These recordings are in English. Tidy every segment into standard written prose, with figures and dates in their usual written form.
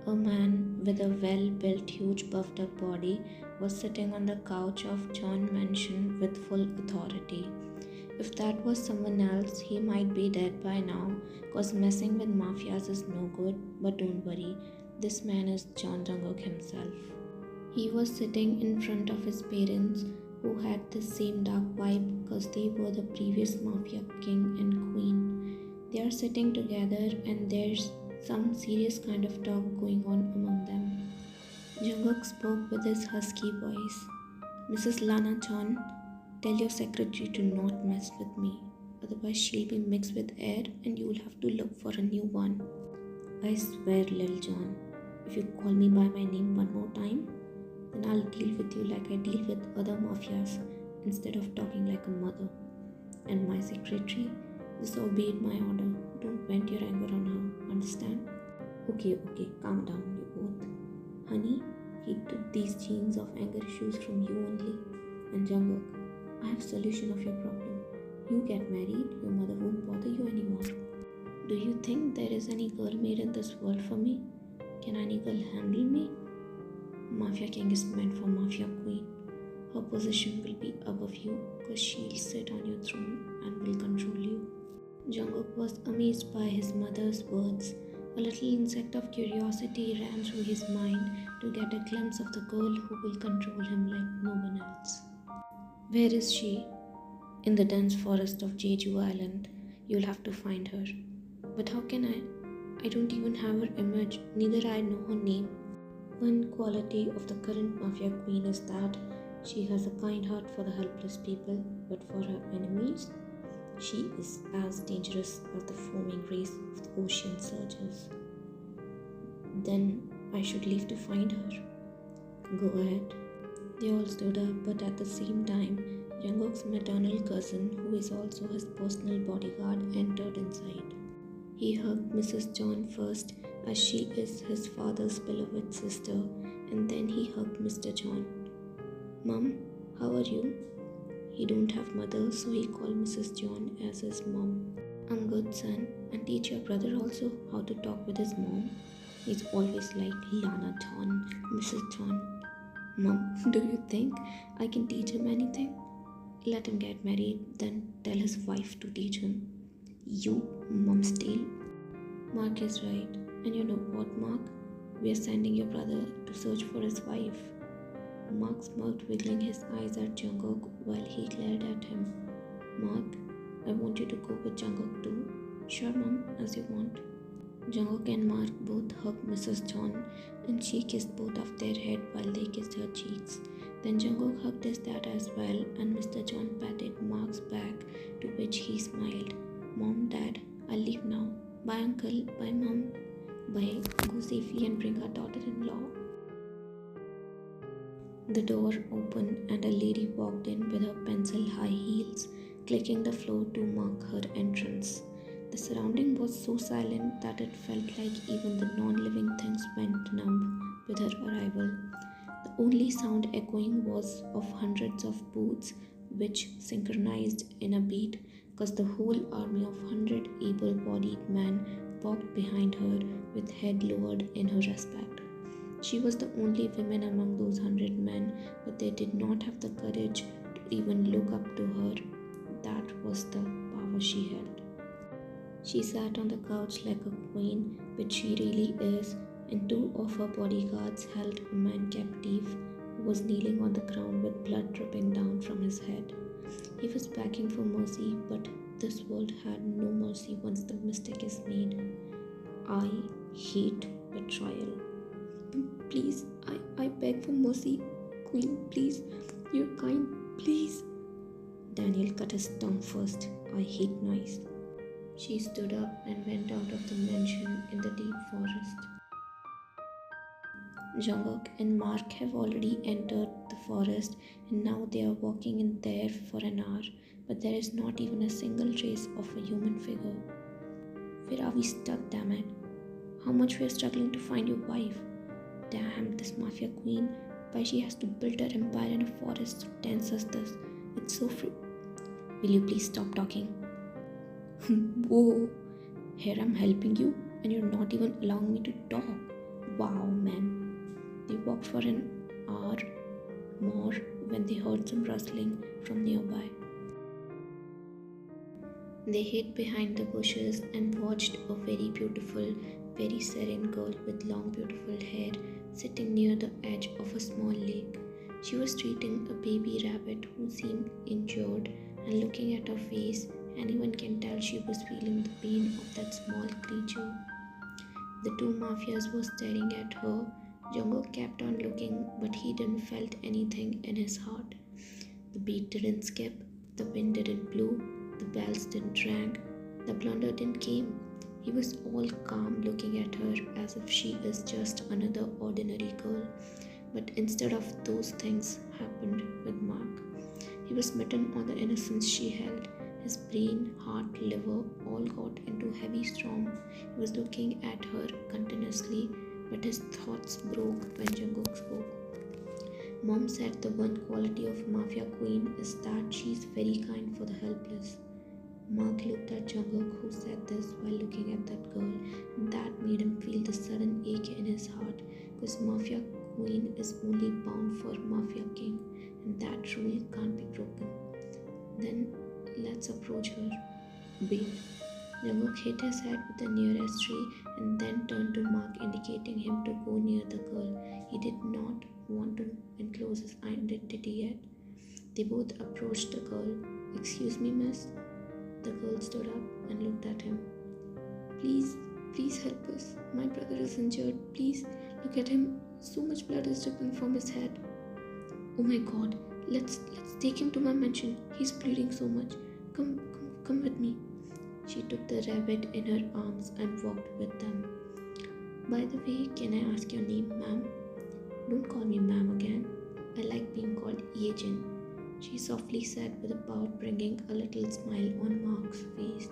A man with a well-built, huge buffed-up body was sitting on the couch of Jeon mansion with full authority. If that was someone else, he might be dead by now, cause messing with mafias is no good, but don't worry, this man is Jeon Jungkook himself. He was sitting in front of his parents, who had the same dark vibe cause they were the previous Mafia King and Queen. They are sitting together and there's some serious kind of talk going on among them. Jungkook spoke with his husky voice. Mrs. Lana Chan, tell your secretary to not mess with me, otherwise she'll be mixed with air and you'll have to look for a new one. I swear, Lil John, if you call me by my name one more time, then I'll deal with you like I deal with other mafias instead of talking like a mother. And my secretary, just obeyed my order. Don't vent your anger on her, understand? Okay, calm down, you both. Honey, he took these genes of anger issues from you only. And Jungkook, I have solution of your problem. You get married, your mother won't bother you anymore. Do you think there is any girl made in this world for me? Can any girl handle me? Mafia King is meant for Mafia Queen. Her position will be above you because she'll sit on your throne and will control you. Jungkook was amazed by his mother's words. A little insect of curiosity ran through his mind to get a glimpse of the girl who will control him like no one else. Where is she? In the dense forest of Jeju Island. You'll have to find her. But how can I? I don't even have her image, neither I know her name. One quality of the current Mafia Queen is that she has a kind heart for the helpless people, but for her enemies, she is as dangerous as the foaming race of the ocean surges. Then I should leave to find her. Go ahead. They all stood up, but at the same time, Jungkook's maternal cousin, who is also his personal bodyguard, entered inside. He hugged Mrs. Jeon first, as she is his father's beloved sister, and then he hugged Mr. Jeon. Mom, how are you? He don't have mother, so he called Mrs. Jeon as his mom. I'm good, son, and teach your brother also how to talk with his mom. He's always like Lana Jeon, Mrs. Jeon. Mom, do you think I can teach him anything? Let him get married, then tell his wife to teach him. You, mom's tail. Mark is right. And you know what, Mark? We are sending your brother to search for his wife. Mark smirked, wiggling his eyes at Jungkook while he glared at him. Mark, I want you to go with Jungkook too. Sure, Mom, as you want. Jungkook and Mark both hugged Mrs. Jeon, and she kissed both of their head while they kissed her cheeks. Then Jungkook hugged his dad as well, and Mr. Jeon patted Mark's back, to which he smiled. Mom, Dad, I'll leave now. Bye, Uncle. Bye, Mom. Bye. Go safely and bring our daughter-in-law. The door opened and a lady walked in with her pencil high heels, clicking the floor to mark her entrance. The surrounding was so silent that it felt like even the non-living things went numb with her arrival. The only sound echoing was of hundreds of boots, which synchronized in a beat, cause the whole army of 100 able-bodied men walked behind her with head lowered in her respect. She was the only woman among those 100 men, but they did not have the courage to even look up to her. That was the power she held. She sat on the couch like a queen, which she really is, and two of her bodyguards held a man captive who was kneeling on the ground with blood dripping down from his head. He was begging for mercy, but this world had no mercy once the mistake is made. I hate betrayal. Please, I beg for mercy. Queen, please, you're kind, please. Daniel cut his tongue first. I hate noise. She stood up and went out of the mansion in the deep forest. Jungkook and Mark have already entered the forest and now they are walking in there for an hour, but there is not even a single trace of a human figure. Where are we stuck, damn it? How much we are struggling to find your wife. Damn, this Mafia Queen, why she has to build her empire in a forest so dense as this. It's so Will you please stop talking? Whoa, here I'm helping you and you're not even allowing me to talk. Wow, man. They walked for an hour more when they heard some rustling from nearby. They hid behind the bushes and watched a very beautiful, very serene girl with long, beautiful hair sitting near the edge of a small lake. She was treating a baby rabbit who seemed injured, and looking at her face, anyone can tell she was feeling the pain of that small creature. The two mafias were staring at her. Jungkook kept on looking, but he didn't felt anything in his heart. The beat didn't skip, the wind didn't blow, the bells didn't ring, the blunder didn't came. He was all calm looking at her as if she is just another ordinary girl. But instead of those things happened with Mark. He was smitten on the innocence she held. His brain, heart, liver all got into heavy storm. He was looking at her continuously, but his thoughts broke when Jungkook spoke. Mom said the one quality of Mafia Queen is that she's very kind for the helpless. Mark looked at Jungkook, who said this while looking at that girl, and that made him feel the sudden ache in his heart, because Mafia Queen is only bound for Mafia King, and that rule can't be broken. Then let's approach her. Wait. Jungkook hit his head with the nearest tree and then turned to Mark, indicating him to go near the girl. He did not want to enclose his identity yet. They both approached the girl. Excuse me, miss. The girl stood up and looked at him. Please help us. My brother is injured. Please look at him. So much blood is dripping from his head. Oh my God. Let's take him to my mansion. He's bleeding so much. Come with me. She took the rabbit in her arms and walked with them. By the way, can I ask your name, ma'am? Don't call me ma'am again. I like being called Jeon, she softly said with a pout, bringing a little smile on Mark's face.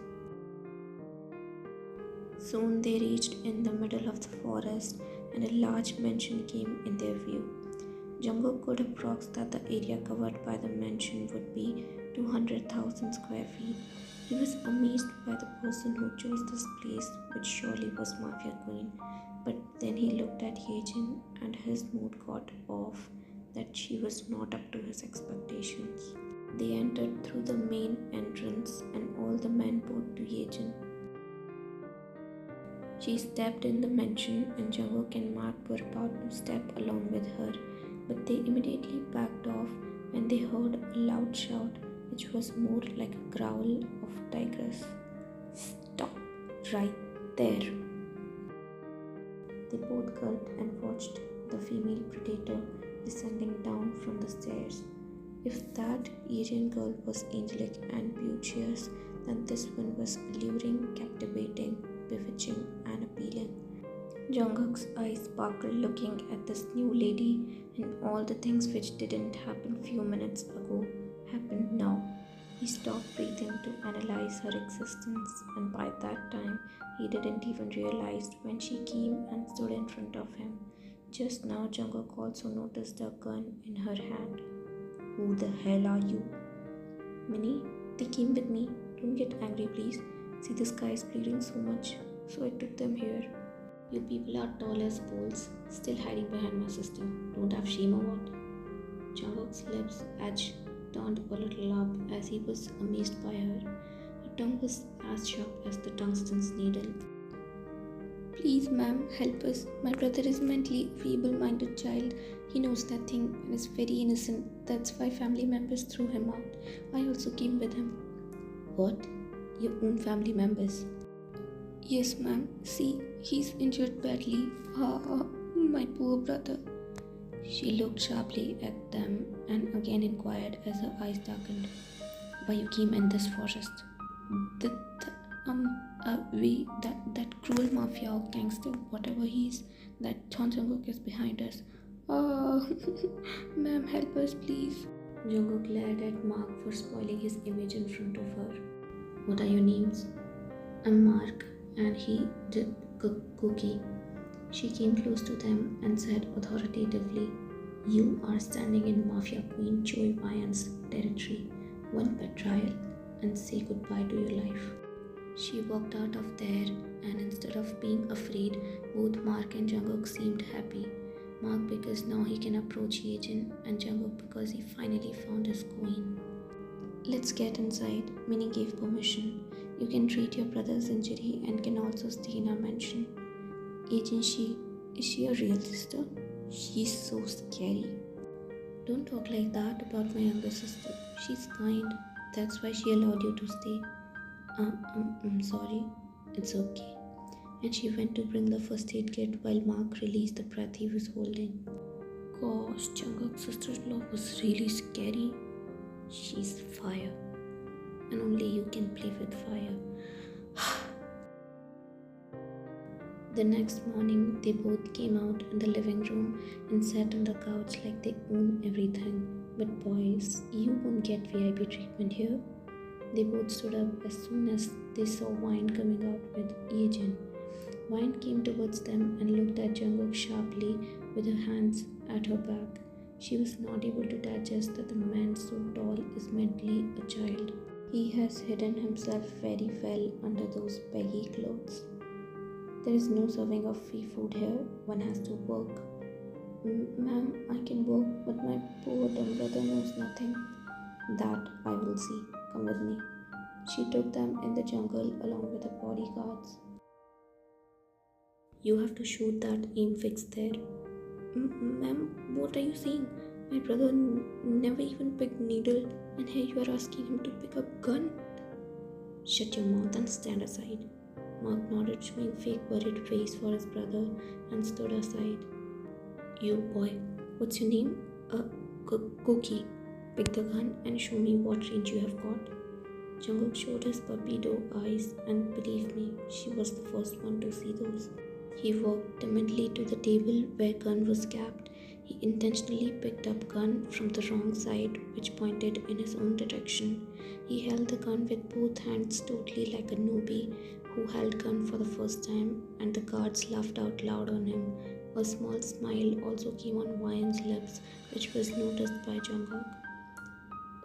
Soon they reached in the middle of the forest and a large mansion came in their view. Jungkook could approx that the area covered by the mansion would be 200,000 square feet. He was amazed by the person who chose this place, which surely was Mafia Queen. But then he looked at Jeon and his mood got off that she was not up to his expectations. They entered through the main entrance and all the men bowed to Jeon. She stepped in the mansion and Jungkook and Mark were about to step along with her, but they immediately backed off when they heard a loud shout, which was more like a growl of tigress. Stop right there. They both gulped and watched the female predator descending down from the stairs. If that Asian girl was angelic and beauteous, then this one was alluring, captivating, bewitching, and appealing. Jungkook's eyes sparkled looking at this new lady, and all the things which didn't happen few minutes ago happened now. He stopped breathing to analyze her existence, and by that time, he didn't even realize when she came and stood in front of him. Just now, Jungkook also noticed the gun in her hand. Who the hell are you? Minnie, they came with me. Don't get angry, please. See, this guy is bleeding so much, so I took them here. You people are tall as poles, still hiding behind my sister. Don't have shame or what? Jungkook's lips edge turned a little up as he was amazed by her. Her tongue was as sharp as the tungsten's needle. Please, ma'am, help us. My brother is mentally feeble-minded child. He knows nothing and is very innocent. That's why family members threw him out. I also came with him. What? Your own family members? Yes, ma'am. See, he's injured badly. My poor brother. She looked sharply at them and again inquired as her eyes darkened. Why you came in this forest? That cruel mafia or gangster, whatever he is, that Jungkook is behind us. Oh, ma'am, help us, please. Jungkook glared at Mark for spoiling his image in front of her. What are your names? I'm Mark, and he did cookie. She came close to them and said authoritatively, You are standing in Mafia Queen Bunn'z territory. One betrayal and say goodbye to your life. She walked out of there, and instead of being afraid, both Mark and Jungkook seemed happy. Mark because now he can approach Yeojin, and Jungkook because he finally found his queen. Let's get inside. Minnie gave permission. You can treat your brother's injury and can also stay in our mansion. Yeojin, is she a real sister? She's so scary. Don't talk like that about my younger sister. She's kind. That's why she allowed you to stay. I'm sorry. It's okay. And she went to bring the first aid kit while Mark released the breath he was holding. Gosh, Jungkook's sister-in-law was really scary. She's fire. And only you can play with fire. The next morning, they both came out in the living room and sat on the couch like they own everything. But boys, you won't get VIP treatment here. They both stood up as soon as they saw Wine coming out with Yeojin. Wine came towards them and looked at Jungkook sharply with her hands at her back. She was not able to digest that the man so tall is mentally a child. He has hidden himself very well under those baggy clothes. There is no serving of free food here. One has to work. Ma'am, I can work, but my poor dumb brother knows nothing. That I will see. Come with me. She took them in the jungle along with the bodyguards. You have to shoot that aim fixed there. Ma'am, what are you saying? My brother never even picked needle, and here you are asking him to pick up gun? Shut your mouth and stand aside. Mark nodded, showing fake worried face for his brother, and stood aside. You boy, what's your name? Cookie. Pick the gun and show me what range you have got. Jungkook showed his puppy dog eyes, and believe me, she was the first one to see those. He walked timidly to the table where gun was kept. He intentionally picked up gun from the wrong side, which pointed in his own direction. He held the gun with both hands, totally like a newbie who held gun for the first time, and the guards laughed out loud on him. A small smile also came on Wyan's lips, which was noticed by Jungkook.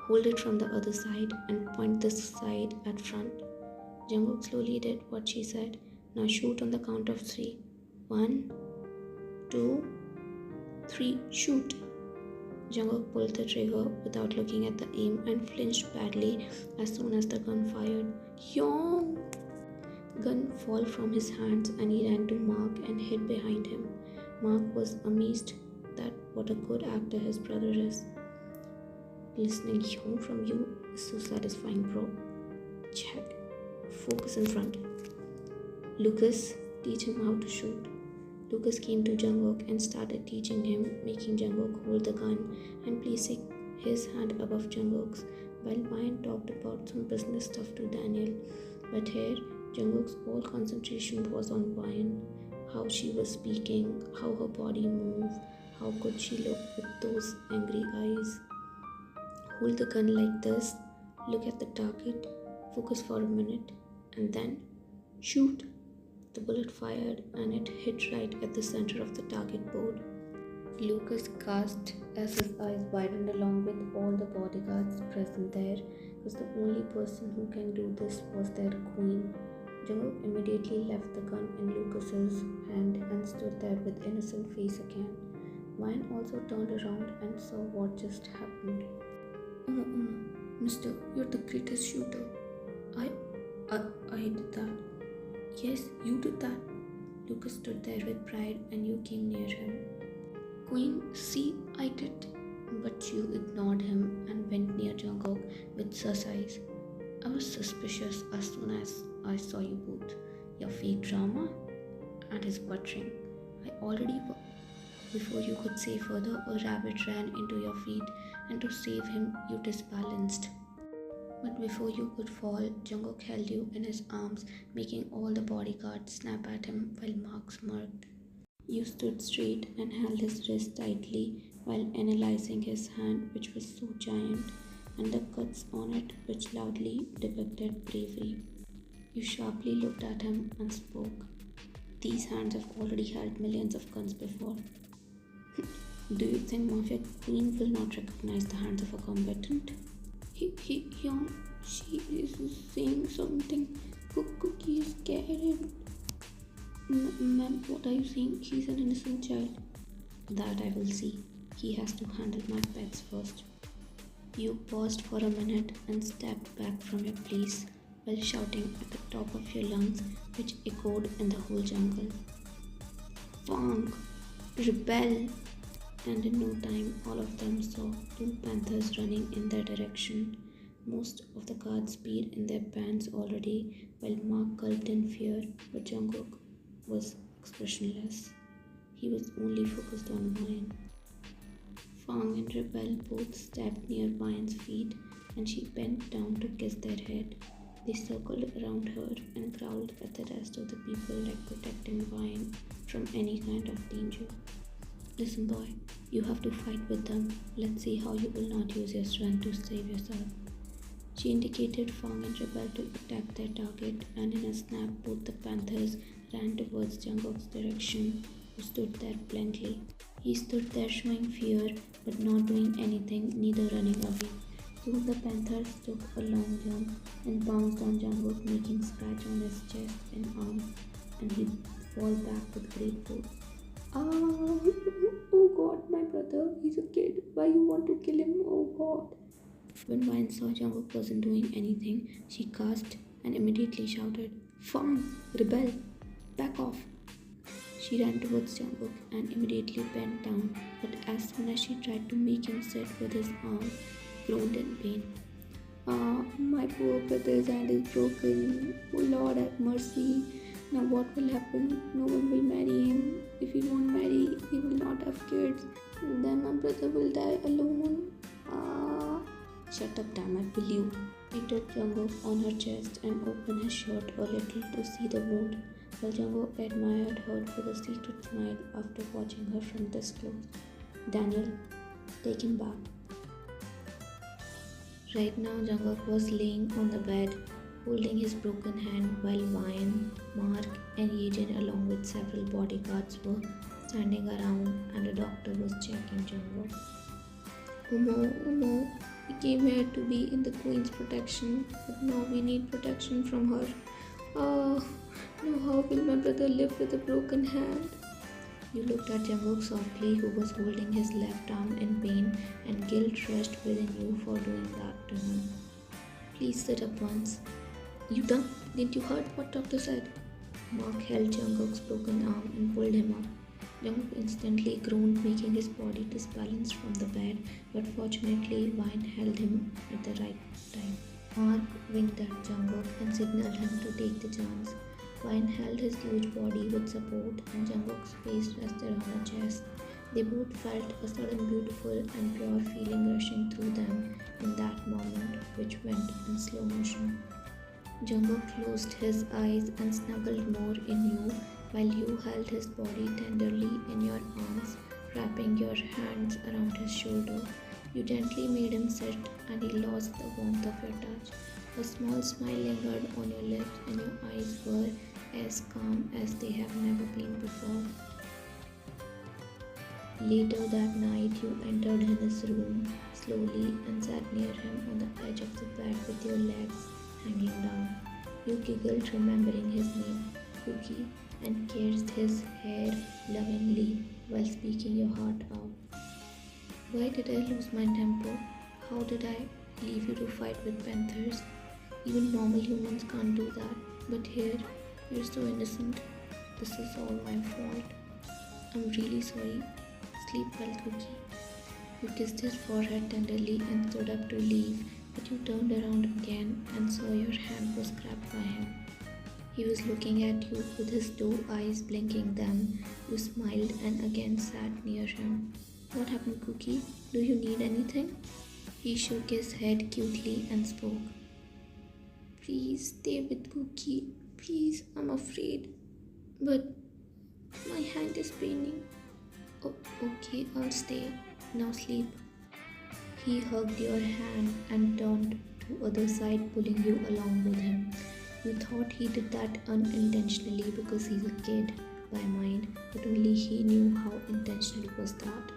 Hold it from the other side and point this side at front. Jungkook slowly did what she said. Now shoot on the count of 3. 1, 2, 3, shoot! Jungkook pulled the trigger without looking at the aim and flinched badly as soon as the gun fired. Young! Gun fell from his hands and he ran to Mark and hid behind him. Mark was amazed that what a good actor his brother is. Listening Young from you is so satisfying, bro. Check. Focus in front. Lucas, teach him how to shoot. Lucas came to Jungkook and started teaching him, making Jungkook hold the gun and placing his hand above Jungkook's, while Wyan talked about some business stuff to Daniel. But here, Jungkook's whole concentration was on Wyan, how she was speaking, how her body moved, how could she look with those angry eyes. Hold the gun like this, look at the target, focus for a minute, and then shoot. The bullet fired and it hit right at the center of the target board. Lucas gasped as his eyes widened along with all the bodyguards present there, because the only person who can do this was their queen. Jungkook immediately left the gun in Lucas's hand and stood there with innocent face again. Wyan also turned around and saw what just happened. Mister, you're the greatest shooter. I did that. Yes, you did that. Lucas stood there with pride and you came near him. Queen, see, I did. But you ignored him and went near Jungkook with sus eyes. I was suspicious as soon as I saw you both. Your fake drama and his buttering. I already before you could say further, a rabbit ran into your feet, and to save him, you disbalanced. But before you could fall, Jungkook held you in his arms, making all the bodyguards snap at him while Mark smirked. You stood straight and held his wrist tightly while analyzing his hand, which was so giant, and the cuts on it, which loudly depicted bravery. You sharply looked at him and spoke. These hands have already held millions of guns before. Do you think Mafia Queen will not recognize the hands of a combatant? She is saying something. Cookie is scared. Ma'am, what are you saying? He's an innocent child. That I will see. He has to handle my pets first. You paused for a minute and stepped back from your place while shouting at the top of your lungs, which echoed in the whole jungle. Fang! Rebel! And in no time, all of them saw two panthers running in their direction. Most of the guards peed in their pants already, while Mark gulped in fear, but Jungkook was expressionless. He was only focused on Wine. Fang and Rebel both stepped near Wine's feet, and she bent down to kiss their head. They circled around her and growled at the rest of the people like protecting Wine from any kind of danger. Listen, boy, you have to fight with them. Let's see how you will not use your strength to save yourself. She indicated Fang and Rebel to attack their target, and in a snap, both the panthers ran towards Jungkook's direction, who stood there blankly. He stood there showing fear, but not doing anything, neither running away. Soon the panthers took a long jump and pounced on Jungkook, making scratch on his chest and arms, and he fall back with great force. Oh God, my brother, he's a kid. Why you want to kill him? Oh God. When Vine saw Jungkook wasn't doing anything, she gasped and immediately shouted, Fang, rebel, back off. She ran towards Jungkook and immediately bent down, but as soon as she tried to make him sit with his arm, he groaned in pain. My poor brother's hand is broken. Oh Lord, have mercy. Now what will happen? No one will marry him. If he won't marry, he will not have kids. Then my brother will die alone. Shut up, damn it, will you? He took Jungkook on her chest and opened his shirt a little to see the wound, while Jungkook admired her with a secret smile after watching her from this close. Daniel, take him back. Right now, Jungkook was laying on the bed, holding his broken hand while Wine, Mark and Jeon along with several bodyguards were standing around and a doctor was checking Jungkook. Oh no, we came here to be in the Queen's protection, but now we need protection from her. Oh, now how will my brother live with a broken hand? You looked at Jungkook softly, who was holding his left arm in pain, and guilt rushed within you for doing that to him. Please sit up once. You dumb? Didn't you heard what doctor said? Mark held Jungkook's broken arm and pulled him up. Jungkook instantly groaned, making his body disbalanced from the bed, but fortunately Wine held him at the right time. Mark winked at Jungkook and signaled him to take the chance. Wine held his huge body with support and Jungkook's face rested on her chest. They both felt a sudden beautiful and pure feeling rushing through them in that moment, which went in slow motion. Jungkook closed his eyes and snuggled more in you, while you held his body tenderly in your arms, wrapping your hands around his shoulder. You gently made him sit, and he lost the warmth of your touch. A small smile lingered on your lips, and your eyes were as calm as they have never been before. Later that night, you entered his room slowly and sat near him on the edge of the bed with your legs hanging down. You giggled, remembering his name, Cookie, and kissed his hair lovingly while speaking your heart out. Why did I lose my temper? How did I leave you to fight with panthers? Even normal humans can't do that. But here, you're so innocent. This is all my fault. I'm really sorry. Sleep well, Cookie. You kissed his forehead tenderly and stood up to leave, but you turned around again and saw your hand was grabbed by him. He was looking at you with his doe eyes blinking them. You smiled and again sat near him. What happened, Cookie? Do you need anything? He shook his head cutely and spoke. Please stay with Cookie. Please, I'm afraid. But my hand is paining. Oh, okay, I'll stay. Now sleep. He hugged your hand and turned to other side, pulling you along with him. You thought he did that unintentionally because he's a kid by mind, but only he knew how intentional was that.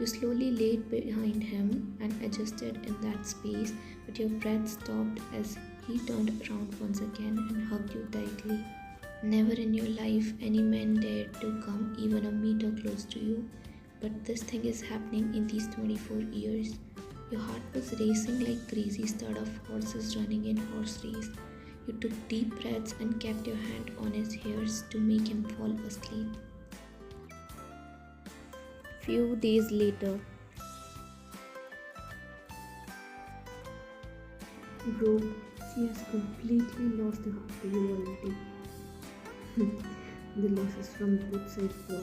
You slowly laid behind him and adjusted in that space, but your breath stopped as He turned around once again and hugged you tightly. Never in your life any man dared to come even a meter close to you. But this thing is happening in these 24 years. Your heart was racing like crazy stud of horses running in horse race. You took deep breaths and kept your hand on his hairs to make him fall asleep. Few days later. Bro, she has completely lost the heart to you already. The losses from both sides, bro.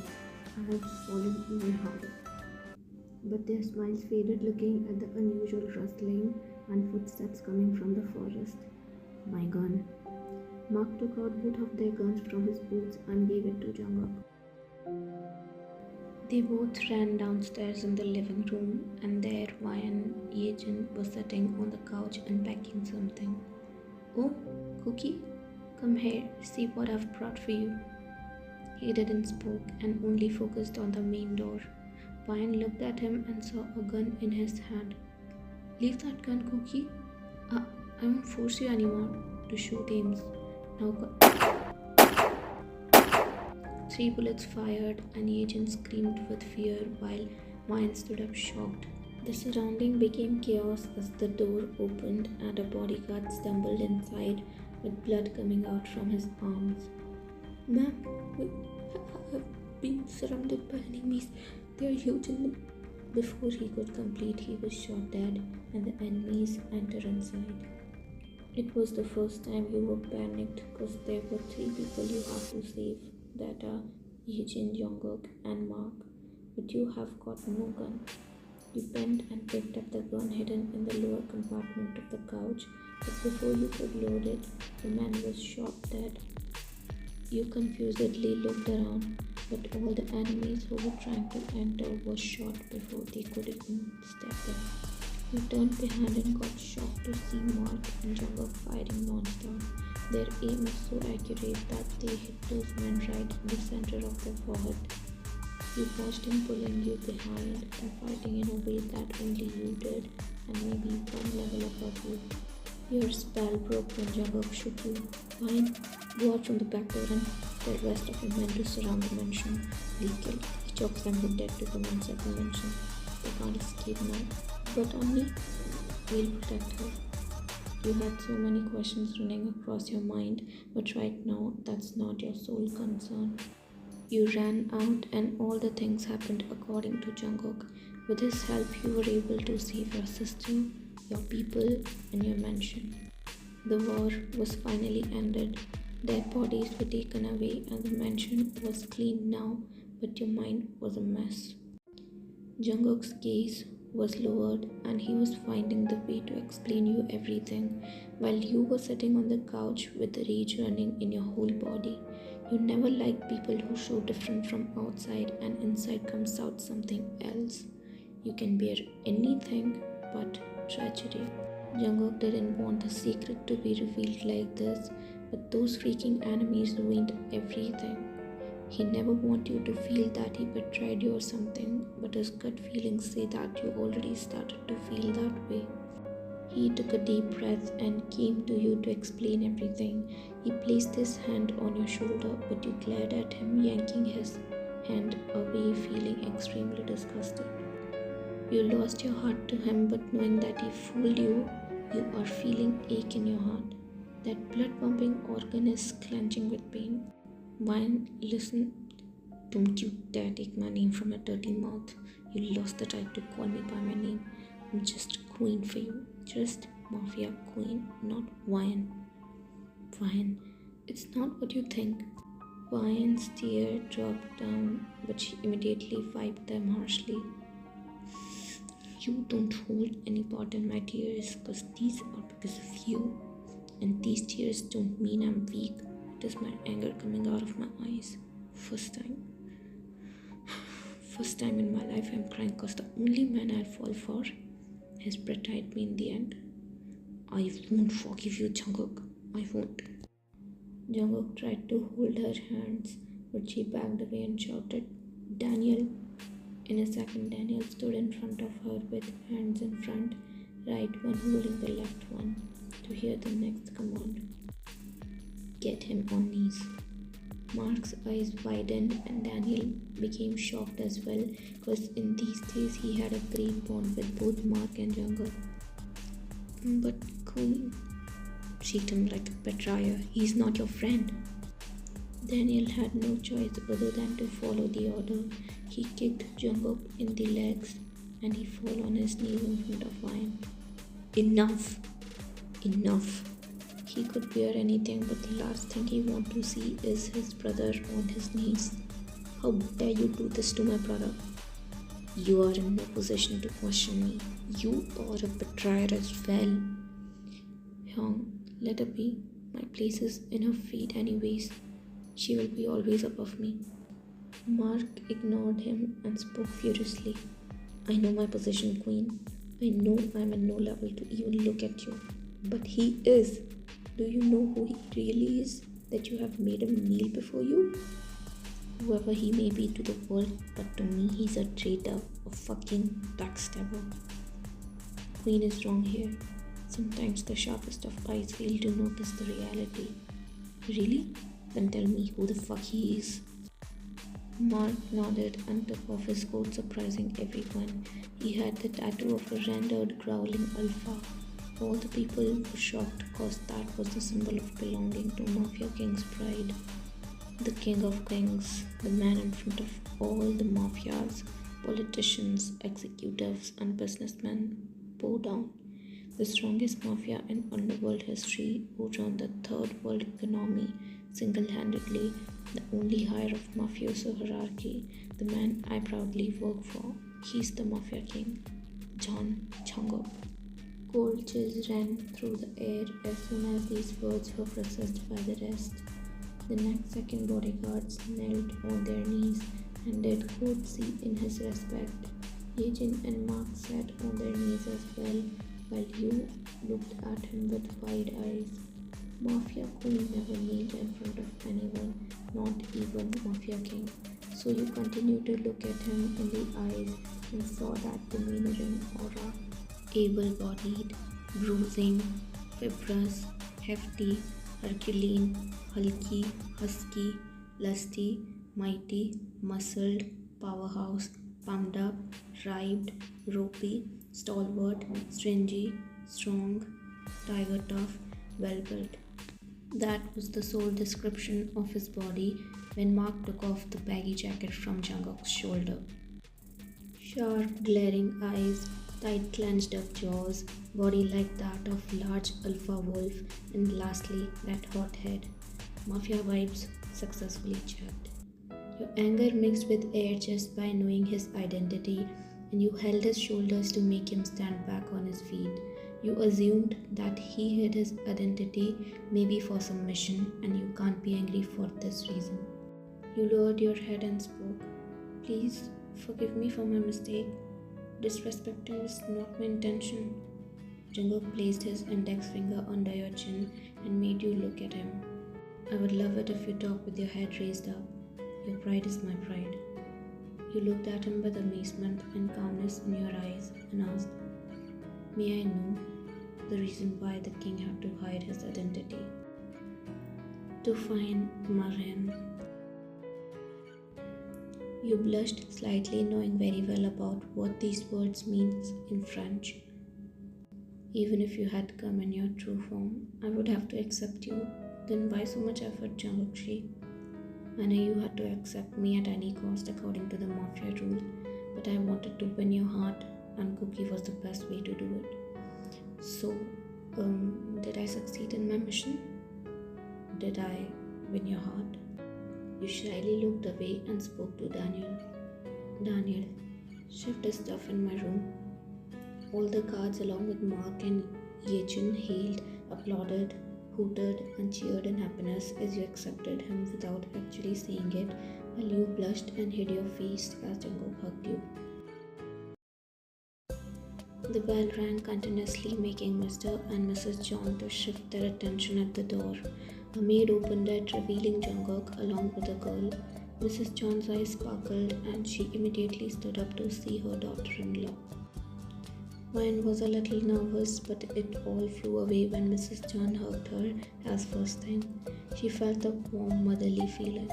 I have fallen even harder. But their smiles faded, looking at the unusual rustling and footsteps coming from the forest. My gun. Mark took out both of their guns from his boots and gave it to Jungkook. They both ran downstairs in the living room, and there Jeon was sitting on the couch unpacking something. Oh, Cookie, come here, see what I've brought for you. He didn't speak and only focused on the main door. Jeon looked at him and saw a gun in his hand. Leave that gun, Cookie. I won't force you anymore to shoot aims. Now go. 3 bullets fired and Jeon screamed with fear while Jeon stood up shocked. The surrounding became chaos as the door opened and a bodyguard stumbled inside with blood coming out from his arms. Ma'am, we have been surrounded by enemies. They are huge in the... Before he could complete, he was shot dead and the enemies entered inside. It was the first time you were panicked because there were 3 people you have to save. That are Jeon, Jungkook and Mark. But you have got no gun. You bent and picked up the gun hidden in the lower compartment of the couch, but before you could load it, the man was shot dead. You confusedly looked around, but all the enemies who were trying to enter were shot before they could even step in. You turned behind and got shocked to see Mark and Jungkook firing non-stop. Their aim was so accurate that they hit those men right in the center of their forehead. You watched him pulling you behind and fighting in a way that only you did, and maybe one level above you. Your spell broke when Jungkook shook you. Fine, go out from the back door and tell the rest of your men to surround the mansion. We'll kill each of them who dare to commence at the mansion. They can't escape now. But only we'll protect her. You had so many questions running across your mind, but right now that's not your sole concern. You ran out and all the things happened according to Jungkook. With his help, you were able to save your sister, your people, and your mansion. The war was finally ended. Their bodies were taken away and the mansion was clean now, but your mind was a mess. Jungkook's gaze was lowered and he was finding the way to explain you everything while you were sitting on the couch with the rage running in your whole body. You never liked people who show different from outside and inside comes out something else. You can bear anything but tragedy. Jungkook didn't want the secret to be revealed like this, but those freaking enemies ruined everything. He never wanted you to feel that he betrayed you or something, but his gut feelings say that you already started to feel that way. He took a deep breath and came to you to explain everything. He placed his hand on your shoulder, but you glared at him, yanking his hand away, feeling extremely disgusted. You lost your heart to him, but knowing that he fooled you, you are feeling ache in your heart. That blood-pumping organ is clenching with pain. Jeon, listen, don't you dare take my name from your dirty mouth. You lost the right to call me by my name. I'm just a queen for you. Just Mafia Queen, not Jeon. Jeon, it's not what you think. Jeon's tear dropped down, but she immediately wiped them harshly. You don't hold any part in my tears, because these are because of you. And these tears don't mean I'm weak. It is my anger coming out of my eyes. First time in my life I'm crying because the only man I'll fall for has betrayed me in the end. I won't forgive you, Jungkook. I won't. Jungkook tried to hold her hands, but she backed away and shouted, Daniel. In a second, Daniel stood in front of her with hands in front, right one holding the left one. to hear the next command. Get him on knees. Mark's eyes widened and Daniel became shocked as well because in these days he had a great bond with both Mark and Jungkook. But Queen, treat him like a betrayer. He's not your friend. Daniel had no choice other than to follow the order. He kicked Jungkook in the legs and he fell on his knees in front of Ryan. Enough! Enough! He could bear anything, but the last thing he wants to see is his brother on his knees. How dare you do this to my brother? You are in no position to question me. You are a betrayer as well. Hyung, let her be. My place is in her feet anyways. She will be always above me. Mark ignored him and spoke furiously. I know my position, Queen. I know I'm at no level to even look at you. But he is. Do you know who he really is? That you have made him kneel before you? Whoever he may be to the world, but to me he's a traitor, a fucking backstabber. Queen is wrong here. Sometimes the sharpest of eyes fail to notice the reality. Really? Then tell me who the fuck he is. Mark nodded and took off his coat, surprising everyone. He had the tattoo of a rendered growling alpha. All the people were shocked because that was the symbol of belonging to Mafia King's pride. The king of kings, the man in front of all the mafias, politicians, executives and businessmen bow down. The strongest mafia in underworld history who run the third world economy single-handedly, the only hire of mafioso hierarchy, the man I proudly work for. He's the Mafia King, Jeon Jungkook. Cold chills ran through the air as soon as these words were processed by the rest. The next second bodyguards knelt on their knees and did courtesy in his respect. Jeon and Mark sat on their knees as well, while you looked at him with wide eyes. Mafia Queen never kneeled in front of anyone, not even Mafia King. So you continued to look at him in the eyes and saw that demeanor and aura. Able-bodied, bruising, fibrous, hefty, Herculean, hulky, husky, lusty, mighty, muscled, powerhouse, pumped up, ribbed, ropey, stalwart, stringy, strong, tiger tough, well-built. That was the sole description of his body when Mark took off the baggy jacket from Jungkook's shoulder. Sharp, glaring eyes, tight clenched up jaws, body like that of large alpha wolf, and lastly, that hot head. Mafia vibes successfully checked. Your anger mixed with air just by knowing his identity, and you held his shoulders to make him stand back on his feet. You assumed that he hid his identity, maybe for some mission, and you can't be angry for this reason. You lowered your head and spoke. Please forgive me for my mistake. Disrespecting is not my intention. Jungkook placed his index finger under your chin and made you look at him. I would love it if you talk with your head raised up. Your pride is my pride. You looked at him with amazement and calmness in your eyes and asked, May I know the reason why the king had to hide his identity? To find Marin. You blushed slightly, knowing very well about what these words mean in French. Even if you had come in your true form, I would have to accept you. Then why so much effort, Jungkook? I know you had to accept me at any cost according to the Mafia rule, but I wanted to win your heart, and Cookie was the best way to do it. So, did I succeed in my mission? Did I win your heart? You shyly looked away and spoke to Daniel. Daniel, shift the stuff in my room. All the guards along with Mark and Jeon hailed, applauded, hooted and cheered in happiness as you accepted him without actually saying it, while you blushed and hid your face as Jungkook hugged you. The bell rang continuously, making Mr. and Mrs. Jeon to shift their attention at the door. A maid opened it, revealing Jungkook along with a girl. Mrs. Jeon's eyes sparkled and she immediately stood up to see her daughter-in-law. Ryan was a little nervous, but it all flew away when Mrs. Jeon hugged her as first thing. She felt the warm motherly feeling.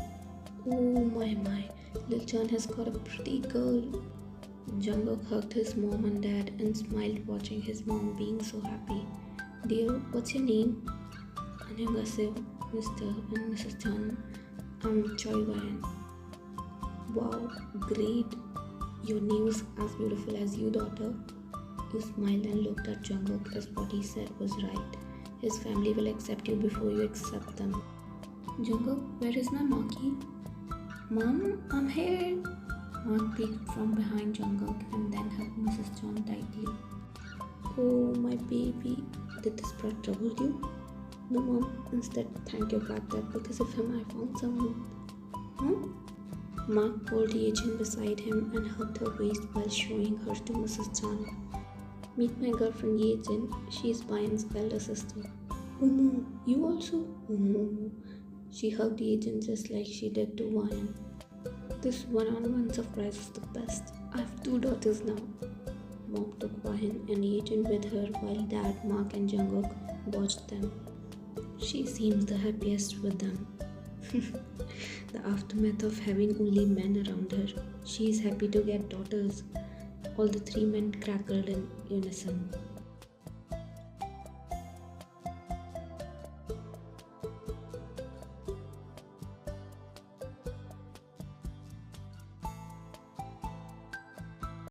Oh my, little Jeon has got a pretty girl. Jungkook hugged his mom and dad and smiled watching his mom being so happy. Dear, what's your name? 안녕하세요, Mr. and Mrs. Jeon. I'm Choi Ryan. Wow, great. Your name is as beautiful as you, daughter. You smiled and looked at Jungkook as what he said was right. His family will accept you before you accept them. Jungkook, where is my monkey? Mom, I'm here. Mark peeked from behind Jungkook and then hugged Mrs. Jeon tightly. Oh, my baby. Did this brat trouble you? No, Mom. Instead, thank your God that because of him I found someone. Huh? Mark pulled Yeon beside him and hugged her waist while showing her to Mrs. Jeon. Meet my girlfriend Yeon. She is Bunn'z elder sister. Oh, you also? Oh. She hugged Yeon just like she did to Ryan. This one-on-one surprise is the best. I have 2 daughters now. Mom took Ryan and Yeon with her while Dad, Mark and Jungkook watched them. She seems the happiest with them. The aftermath of having only men around her. She is happy to get daughters. All the 3 men crackled in unison.